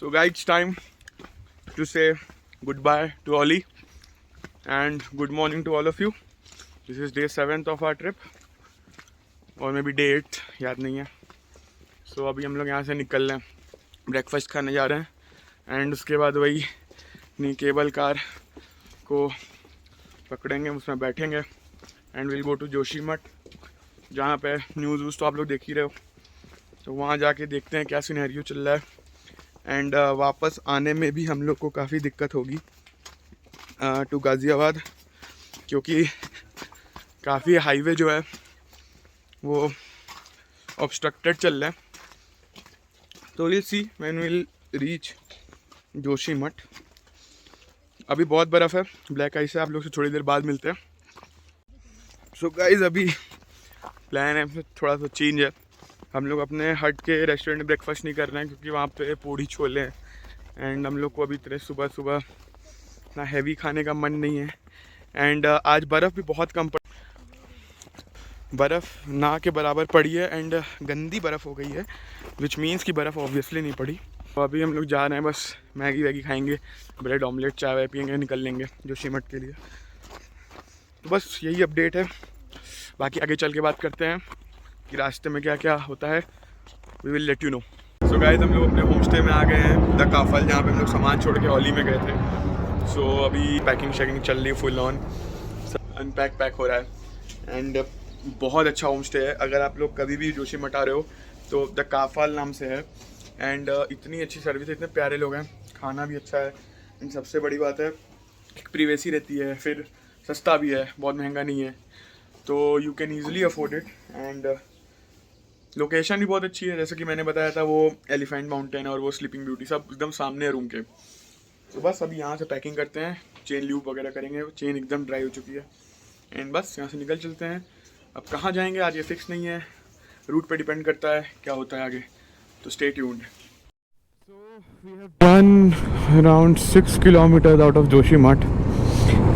So guys, it's time to say goodbye to Ollie and good morning to all of you. This is day 7th of our trip और may be day 8, याद नहीं है. So अभी हम लोग यहाँ से निकल रहे हैं, ब्रेकफास्ट खाने जा रहे हैं एंड उसके बाद वही अपनी केबल कार को पकड़ेंगे, उसमें बैठेंगे and will go to Joshimath, जहाँ पे न्यूज़ वूज़ तो आप लोग देख ही रहे हो. तो वहाँ जाके देखते हैं क्या सिनेरियो चल रहा है एंड वापस आने में भी हम लोग को काफ़ी दिक्कत होगी टू गाज़ियाबाद, क्योंकि काफ़ी हाईवे जो है वो ऑब्स्ट्रक्टेड चल रहा है. तो will see when will reach Joshimath. अभी बहुत बर्फ़ है, ब्लैक आइस है. आप लोग से थोड़ी देर बाद मिलते हैं. सो गाइस, अभी प्लान है थोड़ा सा चेंज है. हम लोग अपने हट के रेस्टोरेंट में ब्रेकफास्ट नहीं कर रहे हैं क्योंकि वहाँ पे पूड़ी छोले हैं एंड हम लोग को अभी तरह सुबह सुबह इतना हैवी खाने का मन नहीं है. एंड आज बर्फ़ भी बहुत कम बर्फ़ ना के बराबर पड़ी है एंड गंदी बर्फ़ हो गई है, विच मीन्स कि बर्फ़ ऑब्वियसली नहीं पड़ी. तो अभी हम लोग जा रहे हैं, बस मैगी वैगी खाएंगे, ब्रेड ऑमलेट चाय वाय पियेंगे, निकल लेंगे जोशीमठ के लिए. तो बस यही अपडेट है. बाकी आगे चल के बात करते हैं कि रास्ते में क्या क्या होता है. We will let you know. So guys, हम लोग अपने होम स्टे में आ गए हैं, द काफल, जहाँ पे हम लोग सामान छोड़ के ओली में गए थे. सो अभी पैकिंग शैकिंग चल रही है, फुल ऑन पैक हो रहा है एंड बहुत अच्छा होम स्टे है. अगर आप लोग कभी भी जोशीमठ आ रहे हो तो द काफल नाम से है एंड इतनी अच्छी सर्विस है, इतने प्यारे लोग हैं, खाना भी अच्छा है एंड सबसे बड़ी बात है प्रिवेसी रहती है, फिर सस्ता भी है, बहुत महंगा नहीं है. तो you can easily afford it and location भी बहुत अच्छी है. जैसे कि मैंने बताया था, वो एलिफेंट माउंटेन और वो स्लीपिंग ब्यूटी सब एकदम सामने है रूम के. तो बस अभी यहाँ से पैकिंग करते हैं, चेन ल्यूब वगैरह करेंगे. चेन एकदम ड्राई हो चुकी है एंड बस यहाँ से निकल चलते हैं. अब कहाँ जाएंगे आज ये फिक्स नहीं है, रूट पे डिपेंड करता है क्या होता है आगे. तो stay tuned. So we have done around 6 kilometers out of Joshimath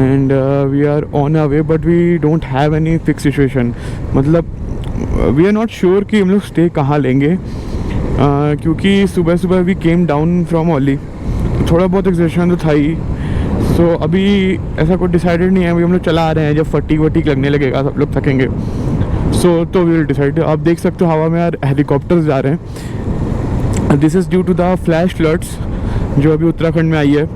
and we are on our way, but we don't have any fixed situation. मतलब we are not sure कि हम लोग स्टे कहाँ लेंगे, क्योंकि सुबह सुबह we came down from Oli, थोड़ा बहुत एक्सर्शन तो था ही. सो अभी ऐसा कुछ डिसाइडेड नहीं है. अभी हम लोग चला आ रहे हैं, जब फटीक वटीक लगने लगेगा सब लोग थकेंगे. सो तो वी विल डिसाइड. आप देख सकते हो हवा में यार हेलीकॉप्टर्स जा रहे हैं. This is due to the flash floods जो अभी उत्तराखंड में आई है.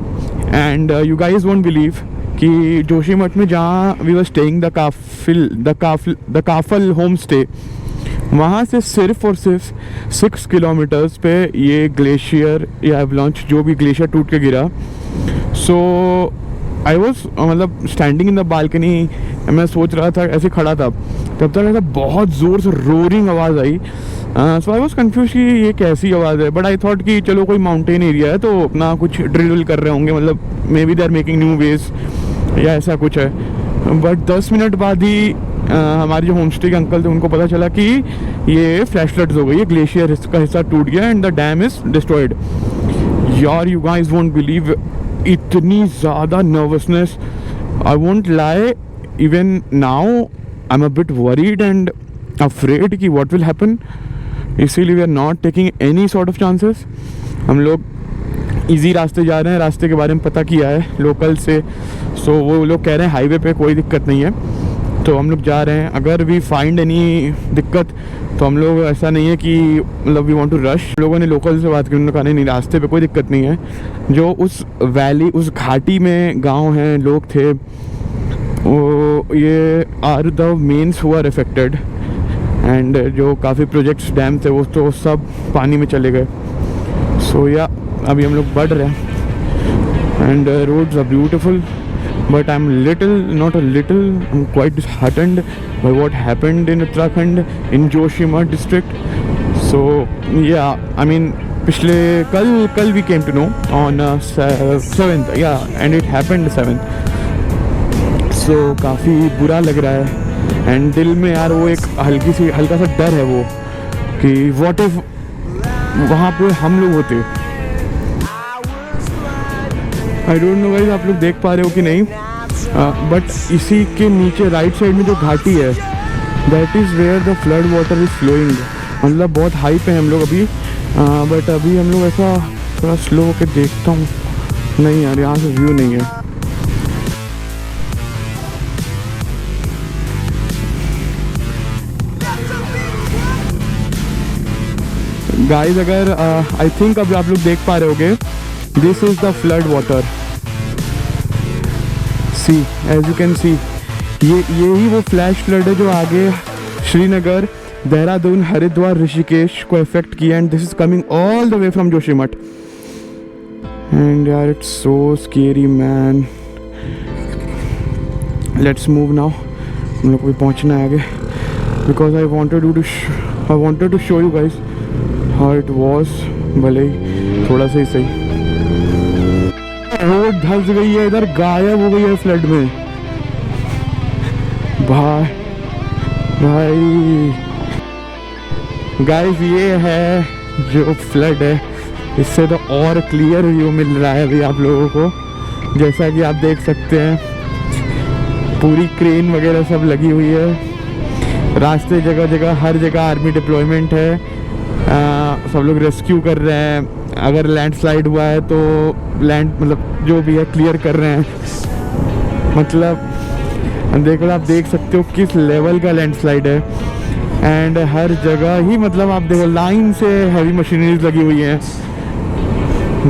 And you guys won't believe कि जोशीमठ में जहाँ we were staying the Kafal home stay, वहाँ से सिर्फ और सिर्फ 6 किलोमीटर्स पे ये ग्लेशियर या एवलांच, जो भी ग्लेशियर टूट के गिरा. सो आई वॉज मतलब स्टैंडिंग इन द बालकनी. मैं सोच रहा था, ऐसे खड़ा था, तब तक ऐसा बहुत ज़ोर से रोरिंग आवाज़ आई. सो आई वॉज कन्फ्यूज कि ये कैसी आवाज़ है. बट आई थॉट कि चलो कोई माउंटेन एरिया है तो अपना कुछ ड्रिल विल कर रहे होंगे, मतलब maybe they are making new ways या ऐसा कुछ है. बट 10 मिनट बाद ही हमारे जो होम स्टे के अंकल थे उनको पता चला कि ये फ्लैश फ्लड्स हो गई है, ग्लेशियर का हिस्सा टूट गया and the dam is destroyed. यार यू गाइस वोंट बिलीव, इतनी ज़्यादा nervousness. I won't lie, even now I am a bit worried and afraid कि व्हाट विल हैपन. इसीलिए we are not taking any sort of chances. हम लोग easy रास्ते जा रहे हैं, रास्ते के बारे में पता किया है लोकल से. सो वो लोग कह रहे हैं हाईवे पे कोई दिक्कत नहीं है, तो हम लोग जा रहे हैं. अगर वी फाइंड एनी दिक्कत तो हम लोग, ऐसा नहीं है कि मतलब वी वांट टू रश. लोगों ने लोकल से बात की, उन्होंने कहा नहीं रास्ते पे कोई दिक्कत नहीं है. जो उस वैली, उस घाटी में गांव हैं, लोग थे, वो ये are the mens who are affected and जो काफ़ी प्रोजेक्ट्स डैम थे वो तो सब पानी में चले गए. सो या अभी हम लोग बढ़ रहे हैं and roads are beautiful. But I'm not a little, I'm quite disheartened by what happened in Uttarakhand, in Joshima district. So yeah, I mean, kal we came to know on 7th, yeah, and it happened 7th. So काफ़ी बुरा लग रहा है and दिल में यार वो एक हल्का सा डर है वो कि what if वहाँ पे हम लोग होते. आई डोंट नो गाइस, आप लोग देख पा रहे हो कि नहीं, बट इसी के नीचे राइट साइड में जो घाटी है, that is where the flood water is flowing. मतलब बहुत हाई पे हैं हम लोग अभी, बट अभी हम लोग ऐसा थोड़ा स्लो होकर देखता हूँ। नहीं यार, यहाँ से व्यू नहीं है। गाइस अगर आई थिंक अभी आप लोग देख पा रहे होगे, this is the flood water. See, as you can see, ये ही वो फ्लैश फ्लड है जो आगे श्रीनगर, देहरादून, हरिद्वार, ऋषिकेश को इफेक्ट किया। And this is coming all the way from Joshimath. And यार it's so scary man. Let's move now. हम लोग को भी पहुँचना है आगे, because I wanted to show you guys how it was. भले ही थोड़ा सा ही सही, रोड धंस गई है, इधर गायब हो गई है फ्लड में। भाई गाइस ये है जो फ्लड है, इससे तो और क्लियर व्यू मिल रहा है अभी आप लोगों को। जैसा कि आप देख सकते हैं, पूरी क्रेन वगैरह सब लगी हुई है। रास्ते जगह जगह, हर जगह आर्मी डिप्लॉयमेंट है। सब लोग रेस्क्यू कर रहे हैं। अगर लैंडस्लाइड हुआ है तो मतलब जो भी है क्लियर कर रहे हैं। मतलब देखो, आप देख सकते हो किस लेवल का लैंडस्लाइड है। एंड हर जगह ही मतलब आप देखो लाइन से हैवी मशीनरीज लगी हुई हैं।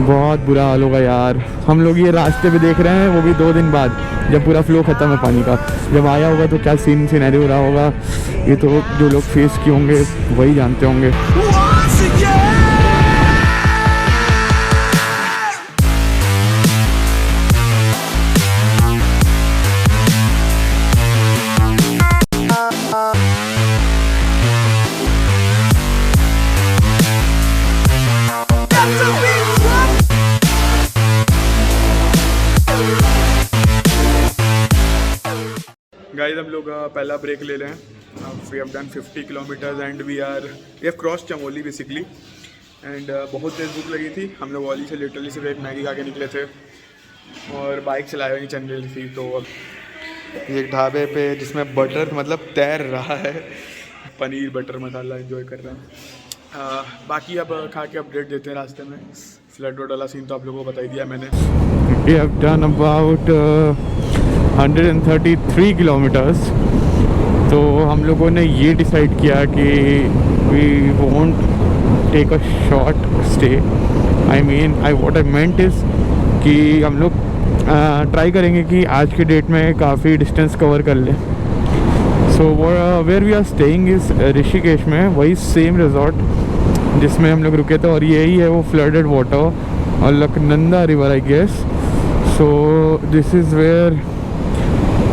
बहुत बुरा हाल होगा यार। हम लोग ये रास्ते पे देख रहे हैं, वो भी 2 दिन बाद, जब पूरा फ्लो ख़त्म है पानी का। जब आया होगा तो क्या सिनेरियो रहा होगा, ये तो जो लोग फेस किए होंगे वही जानते होंगे। गाइस हम लोग पहला ब्रेक ले लें। We have done 50 kilometres and we have cross Chamoli basically. And बहुत तेज़ भूख लगी थी। हम लोग ओली से लिटरली सिर्फ एक मैगी खा के निकले थे और बाइक चलाए हुए नहीं चल रही थी। तो एक ढाबे पे जिसमें बटर मतलब तैर रहा है, पनीर बटर मसाला एंजॉय कर रहे हैं। बाकी अब खा के अपडेट देते हैं रास्ते में। फ्लड रोड वाला सीन तो आप लोगों को बता ही दिया मैंने। We have done about 133 kilometres. तो हम लोगों ने ये डिसाइड किया कि we won't take a short stay. What I meant is कि हम लोग ट्राई करेंगे कि आज के डेट में काफ़ी डिस्टेंस कवर कर लें। So where we are staying is Rishikesh में, वही सेम रिजॉर्ट जिसमें हम लोग रुके थे। और यही है वो flooded water, Alaknanda river I guess. So this is where,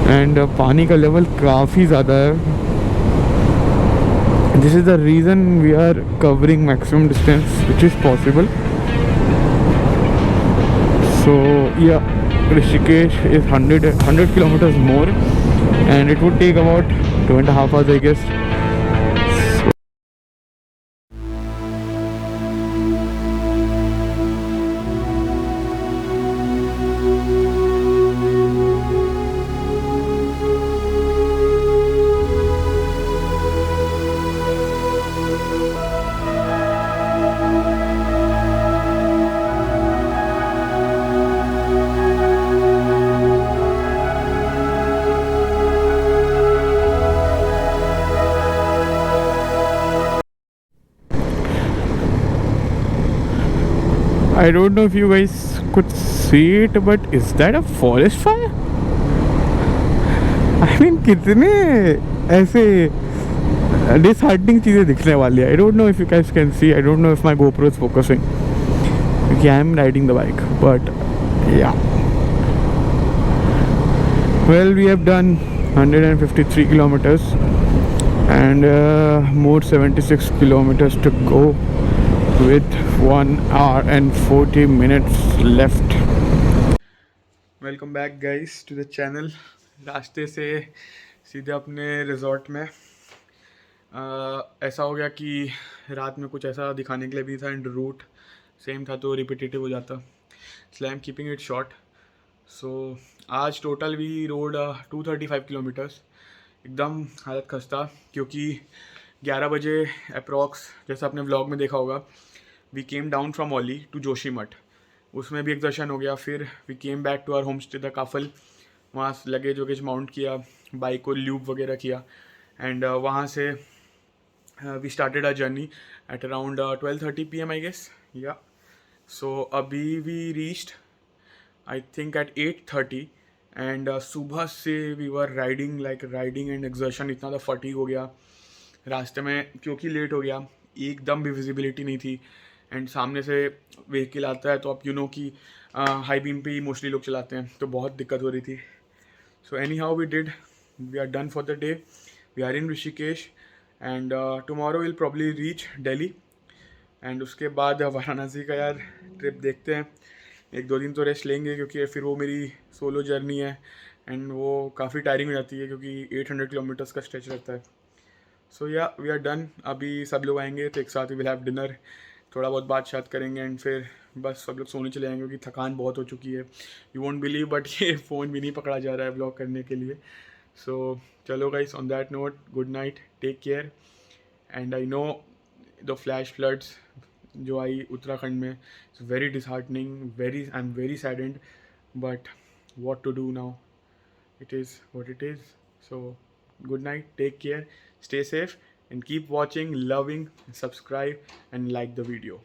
and पानी का लेवल काफ़ी ज़्यादा है। This is the reason we are covering maximum distance which is possible. So yeah Rishikesh is 100 kilometers more, and it would take about 2.5 hours I guess. I don't know if you guys could see it, but is that a forest fire? I mean, कितने ऐसे disheartening चीज़ें दिखने वाली है. I don't know if you guys can see. I don't know if my GoPro is focusing. Okay, I'm riding the bike, but yeah. Well, we have done 153 kilometers and more 76 kilometers to go, with 1 hour and 40 minutes left. Welcome back guys to the channel. रास्ते से सीधे अपने resort में। ऐसा हो गया कि रात में कुछ ऐसा दिखाने के लिए भी था एंड रूट सेम था तो रिपीटेटिव हो जाता, इसलिए I am keeping it short. So आज टोटल भी रोड 235 किलोमीटर्स। एकदम हालत खस्ता, क्योंकि 11 बजे अप्रॉक्स, जैसा आपने व्लॉग में देखा होगा, we came down from Auli to Joshimath, उसमें भी एक्सर्शन हो गया। फिर we came back to our home stay the Kafal, वहाँ लगेज वगेज माउंट किया, बाइक को ल्यूब वगैरह किया, एंड वहाँ से we started our journey at around 12:30 PM I guess, yeah so अभी we reached I think at 8:30, and सुबह से we were riding and exertion, इतना तो फटीग हो गया रास्ते में क्योंकि लेट हो गया, एकदम भी विजिबिलिटी नहीं थी, एंड सामने से व्हीकल आता है तो आप कि हाई बीम पे ही मोस्टली लोग चलाते हैं, तो बहुत दिक्कत हो रही थी। So anyhow we are done for the day, we are in Rishikesh, and tomorrow will probably reach Delhi, and उसके बाद वाराणसी का यार ट्रिप देखते हैं। 1-2 दिन तो रेस्ट लेंगे क्योंकि फिर वो मेरी सोलो जर्नी है, एंड वो काफ़ी टायरिंग हो जाती है क्योंकि 800 किलोमीटर्स का स्ट्रेच रहता है। सो या वी आर डन, अभी सब लोग आएंगे तो एक साथ वी विल हैव डिनर, थोड़ा बहुत बात शात करेंगे, एंड फिर बस सब लोग सोने चले जाएंगे क्योंकि थकान बहुत हो चुकी है। यू वोंट बिलीव बट ये फ़ोन भी नहीं पकड़ा जा रहा है ब्लॉग करने के लिए। सो चलो guys, on that note, good night, take care, and I know the flash floods जो आई उत्तराखंड में, it's very disheartening, I am very saddened, but what to do now, it is what it is. So good night, take care, stay safe, and keep watching, loving, subscribe, and like the video.